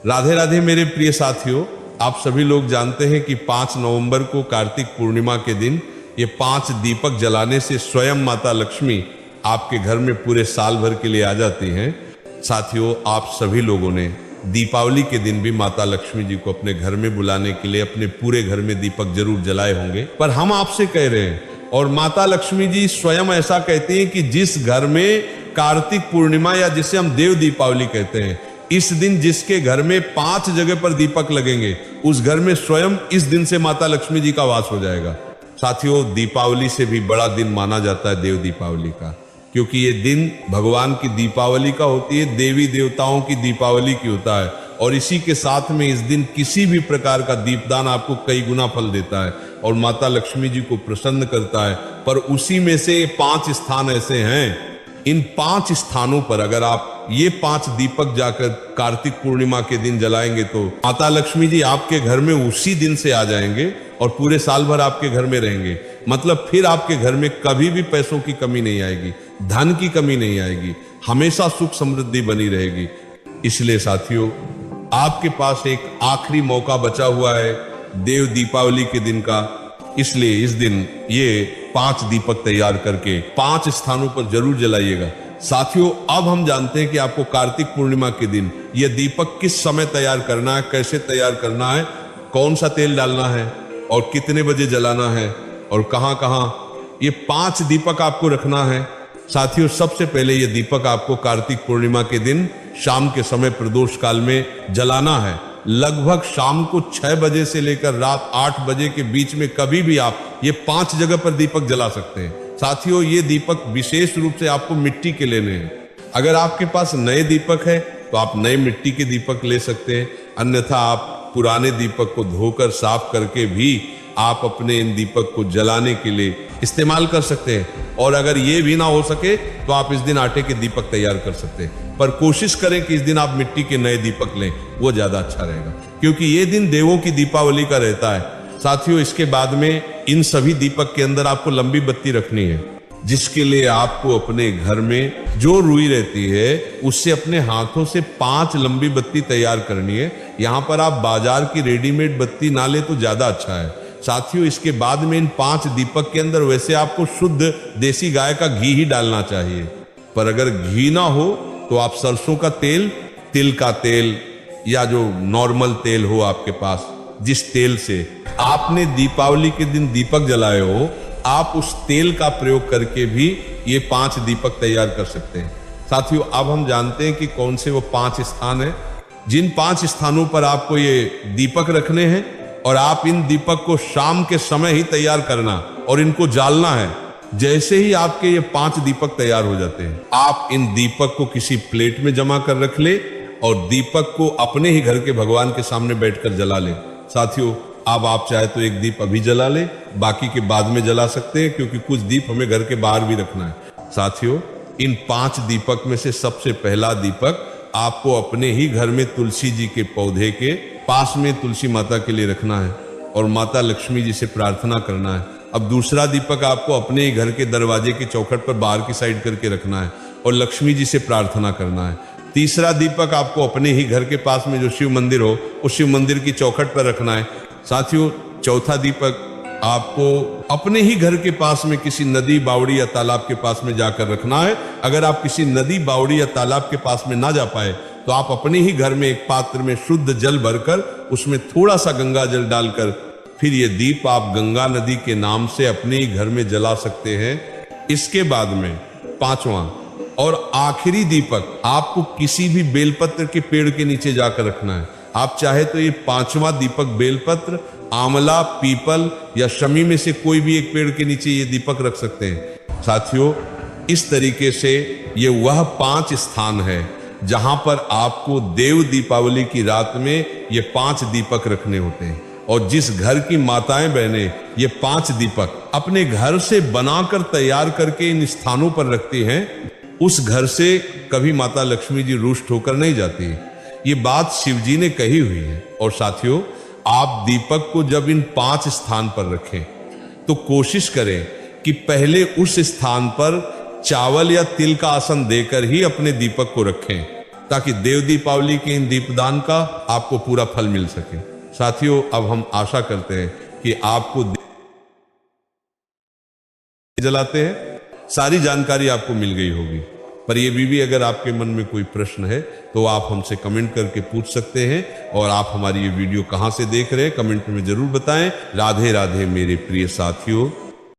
राधे राधे मेरे प्रिय साथियों, आप सभी लोग जानते हैं कि 5 नवंबर को कार्तिक पूर्णिमा के दिन ये 5 दीपक जलाने से स्वयं माता लक्ष्मी आपके घर में पूरे साल भर के लिए आ जाती हैं। साथियों, आप सभी लोगों ने दीपावली के दिन भी माता लक्ष्मी जी को अपने घर में बुलाने के लिए अपने पूरे घर में दीपक जरूर जलाए होंगे। पर हम आपसे कह रहे हैं और माता लक्ष्मी जी स्वयं ऐसा कहती हैं कि जिस घर में कार्तिक पूर्णिमा या जिसे हम देव दीपावली कहते हैं, इस दिन जिसके घर में 5 जगह पर दीपक लगेंगे, उस घर में स्वयं इस दिन से माता लक्ष्मी जी का वास हो जाएगा। साथियों, दीपावली से भी बड़ा दिन माना जाता है देव दीपावली का, क्योंकि ये दिन भगवान की दीपावली का होती है, देवी देवताओं की दीपावली की होता है। और इसी के साथ में इस दिन किसी भी प्रकार का दीपदान आपको कई गुना फल देता है और माता लक्ष्मी जी को प्रसन्न करता है। पर उसी में से 5 स्थान ऐसे हैं, इन 5 स्थानों पर अगर आप ये 5 दीपक जाकर कार्तिक पूर्णिमा के दिन जलाएंगे तो माता लक्ष्मी जी आपके घर में उसी दिन से आ जाएंगे और पूरे साल भर आपके घर में रहेंगे। मतलब फिर आपके घर में कभी भी पैसों की कमी नहीं आएगी, धन की कमी नहीं आएगी, हमेशा सुख समृद्धि बनी रहेगी। इसलिए साथियों, आपके पास एक आखिरी मौका बचा हुआ है देव दीपावली के दिन का। इसलिए इस दिन ये 5 दीपक तैयार करके 5 स्थानों पर जरूर जलाइएगा। साथियों, अब हम जानते हैं कि आपको कार्तिक पूर्णिमा के दिन यह दीपक किस समय तैयार करना है, कैसे तैयार करना है, कौन सा तेल डालना है और कितने बजे जलाना है और कहां कहां ये 5 दीपक आपको रखना है। साथियों, सबसे पहले ये दीपक आपको कार्तिक पूर्णिमा के दिन शाम के समय प्रदोष काल में जलाना है। लगभग शाम को 6 बजे से लेकर रात 8 बजे के बीच में कभी भी आप ये 5 जगह पर दीपक जला सकते हैं। साथियों, ये दीपक विशेष रूप से आपको मिट्टी के लेने हैं। अगर आपके पास नए दीपक है तो आप नए मिट्टी के दीपक ले सकते हैं, अन्यथा आप पुराने दीपक को धोकर साफ करके भी आप अपने इन दीपक को जलाने के लिए इस्तेमाल कर सकते हैं। और अगर ये भी ना हो सके तो आप इस दिन आटे के दीपक तैयार कर सकते हैं, पर कोशिश करें कि इस दिन आप मिट्टी के नए दीपक लें, वो ज्यादा अच्छा रहेगा, क्योंकि ये दिन देवों की दीपावली का रहता है। साथियों, इसके बाद में इन सभी दीपक के अंदर आपको लंबी बत्ती रखनी है, जिसके लिए आपको अपने घर में जो रुई रहती है उससे अपने हाथों से 5 लंबी बत्ती तैयार करनी है। यहां पर आप बाजार की रेडीमेड बत्ती ना ले तो ज्यादा अच्छा है। साथियों, इसके बाद में इन 5 दीपक के अंदर वैसे आपको शुद्ध देसी गाय का घी ही डालना चाहिए, पर अगर घी ना हो तो आप सरसों का तेल, तिल का तेल या जो नॉर्मल तेल हो आपके पास, जिस तेल से आपने दीपावली के दिन दीपक जलाए हो, आप उस तेल का प्रयोग करके भी ये 5 दीपक तैयार कर सकते हैं। साथियों, अब हम जानते हैं कि कौन से वो 5 स्थान हैं जिन 5 स्थानों पर आपको ये दीपक रखने हैं, और आप इन दीपक को शाम के समय ही तैयार करना और इनको जालना है। जैसे ही आपके ये 5 दीपक तैयार हो जाते हैं, आप इन दीपक को किसी प्लेट में जमा कर रख ले और दीपक को अपने ही घर के भगवान के सामने बैठकर जला ले। साथियों, अब आप चाहे तो एक दीप अभी जला ले, बाकी के बाद में जला सकते हैं, क्योंकि कुछ दीप हमें घर के बाहर भी रखना है। साथियों, इन 5 दीपक में से सबसे पहला दीपक आपको अपने ही घर में तुलसी जी के पौधे के पास में तुलसी माता के लिए रखना है और माता लक्ष्मी जी से प्रार्थना करना है। अब दूसरा दीपक आपको अपने ही घर के दरवाजे की चौखट पर बाहर की साइड करके रखना है और लक्ष्मी जी से प्रार्थना करना है। तीसरा दीपक आपको अपने ही घर के पास में जो शिव मंदिर हो, उस शिव मंदिर की चौखट पर रखना है। साथियों, चौथा दीपक आपको अपने ही घर के पास में किसी नदी, बावड़ी या तालाब के पास में जाकर रखना है। अगर आप किसी नदी, बावड़ी या तालाब के पास में ना जा पाए तो आप अपने ही घर में एक पात्र में शुद्ध जल भरकर उसमें थोड़ा सा गंगा जल डालकर फिर ये दीप आप गंगा नदी के नाम से अपने ही घर में जला सकते हैं। इसके बाद में 5वां और आखिरी दीपक आपको किसी भी बेलपत्र के पेड़ के नीचे जाकर रखना है। आप चाहे तो ये 5वां दीपक बेलपत्र, आंवला, पीपल या शमी में से कोई भी एक पेड़ के नीचे ये दीपक रख सकते हैं। साथियों, इस तरीके से ये वह 5 स्थान है जहां पर आपको देव दीपावली की रात में ये 5 दीपक रखने होते हैं। और जिस घर की माताएं बहनें ये 5 दीपक अपने घर से बनाकर तैयार करके इन स्थानों पर रखती हैं, उस घर से कभी माता लक्ष्मी जी रुष्ट होकर नहीं जाती। ये बात शिव जी ने कही हुई है। और साथियों, आप दीपक को जब इन 5 स्थान पर रखें तो कोशिश करें कि पहले उस स्थान पर चावल या तिल का आसन देकर ही अपने दीपक को रखें। ताकि देव दीपावली के इन दीपदान का आपको पूरा फल मिल सके। साथियों, अब हम आशा करते हैं कि आपको जलाते हैं सारी जानकारी आपको मिल गई होगी। पर ये भी अगर आपके मन में कोई प्रश्न है तो आप हमसे कमेंट करके पूछ सकते हैं। और आप हमारी ये वीडियो कहां से देख रहे हैं कमेंट में जरूर बताएं। राधे राधे मेरे प्रिय साथियों।